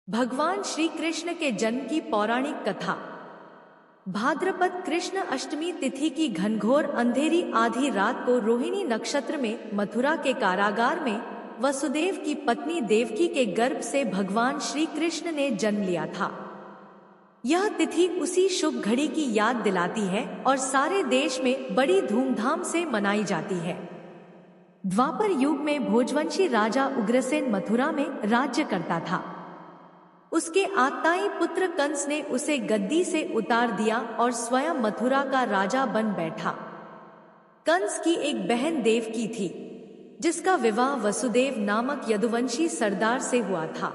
भगवान श्री कृष्ण के जन्म की पौराणिक कथा। भाद्रपद कृष्ण अष्टमी तिथि की घनघोर अंधेरी आधी रात को रोहिणी नक्षत्र में मथुरा के कारागार में वसुदेव की पत्नी देवकी के गर्भ से भगवान श्री कृष्ण ने जन्म लिया था। यह तिथि उसी शुभ घड़ी की याद दिलाती है और सारे देश में बड़ी धूमधाम से मनाई जाती है। द्वापर युग में भोजवंशी राजा उग्रसेन मथुरा में राज्य करता था। उसके आत्ताई पुत्र कंस ने उसे गद्दी से उतार दिया और स्वयं मथुरा का राजा बन बैठा। कंस की एक बहन देवकी थी, जिसका विवाह वसुदेव नामक यदुवंशी सरदार से हुआ था।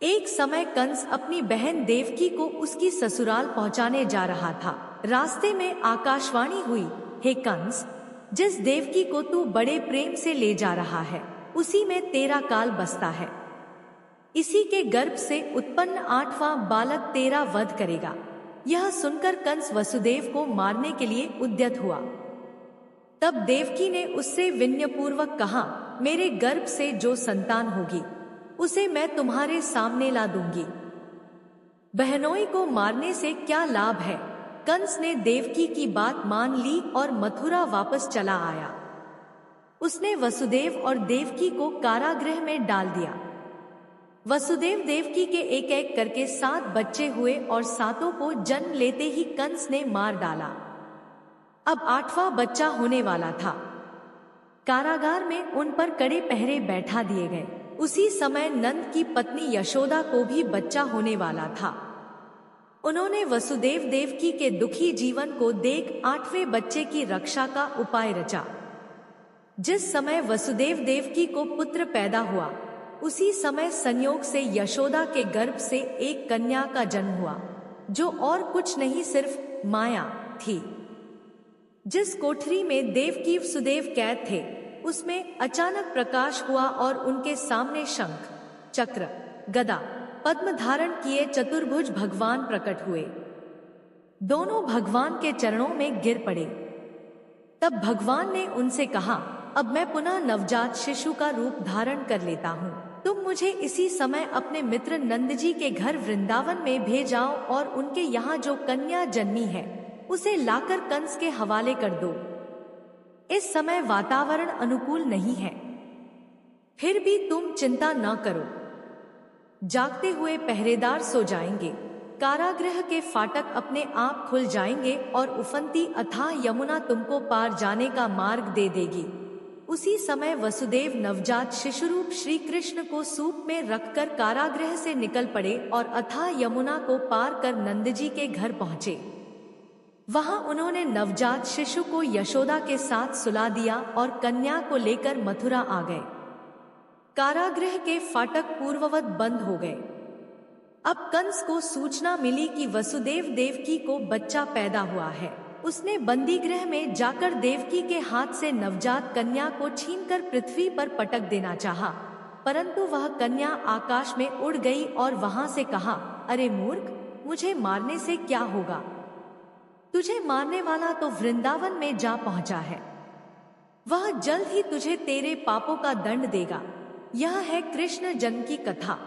एक समय कंस अपनी बहन देवकी को उसकी ससुराल पहुंचाने जा रहा था। रास्ते में आकाशवाणी हुई, हे कंस, जिस देवकी को तू बड़े प्रेम से ले जा रहा है, उसी में तेरा काल बसता है। इसी के गर्भ से उत्पन्न 8वां बालक तेरा वध करेगा। यह सुनकर कंस वसुदेव को मारने के लिए उद्यत हुआ। तब देवकी ने उससे विनयपूर्वक कहा, मेरे गर्भ से जो संतान होगी उसे मैं तुम्हारे सामने ला दूंगी। बहनोई को मारने से क्या लाभ है। कंस ने देवकी की बात मान ली और मथुरा वापस चला आया। उसने वसुदेव और देवकी को कारागृह में डाल दिया। वसुदेव देवकी के एक एक करके 7 बच्चे हुए और सातों को जन्म लेते ही कंस ने मार डाला। अब 8वां बच्चा होने वाला था। कारागार में उन पर कड़े पहरे बैठा दिए गए। उसी समय नंद की पत्नी यशोदा को भी बच्चा होने वाला था। उन्होंने वसुदेव देवकी के दुखी जीवन को देख 8वें बच्चे की रक्षा का उपाय रचा। जिस समय वसुदेव देवकी को पुत्र पैदा हुआ, उसी समय संयोग से यशोदा के गर्भ से एक कन्या का जन्म हुआ, जो और कुछ नहीं सिर्फ माया थी। जिस कोठरी में देवकी वसुदेव कैद थे, उसमें अचानक प्रकाश हुआ और उनके सामने शंख, चक्र, गदा, पद्म धारण किए चतुर्भुज भगवान प्रकट हुए। दोनों भगवान के चरणों में गिर पड़े। तब भगवान ने उनसे कहा, अब मैं पुनः नवजात शिशु का रूप धारण कर लेता हूँ। तुम मुझे इसी समय अपने मित्र नंद जी के घर वृंदावन में भेजाओ और उनके यहाँ जो कन्या जन्मी है उसे लाकर कंस के हवाले कर दो। इस समय वातावरण अनुकूल नहीं है, फिर भी तुम चिंता न करो। जागते हुए पहरेदार सो जाएंगे। कारागृह के फाटक अपने आप खुल जाएंगे और उफनती अथाह यमुना तुमको पार जाने का मार्ग दे देगी। उसी समय वसुदेव नवजात शिशुरूप श्री कृष्ण को सूप में रखकर कारागृह से निकल पड़े और अथाह यमुना को पार कर नंद जी के घर पहुंचे। वहां उन्होंने नवजात शिशु को यशोदा के साथ सुला दिया और कन्या को लेकर मथुरा आ गए। कारागृह के फाटक पूर्ववत बंद हो गए। अब कंस को सूचना मिली कि वसुदेव देवकी को बच्चा पैदा हुआ है। उसने बंदीगृह में जाकर देवकी के हाथ से नवजात कन्या को छीनकर पृथ्वी पर पटक देना चाहा, परंतु वह कन्या आकाश में उड़ गई और वहां से कहा, अरे मूर्ख, मुझे मारने से क्या होगा? तुझे मारने वाला तो वृंदावन में जा पहुंचा है। वह जल्द ही तुझे तेरे पापों का दंड देगा। यह है कृष्ण जन्म की कथा।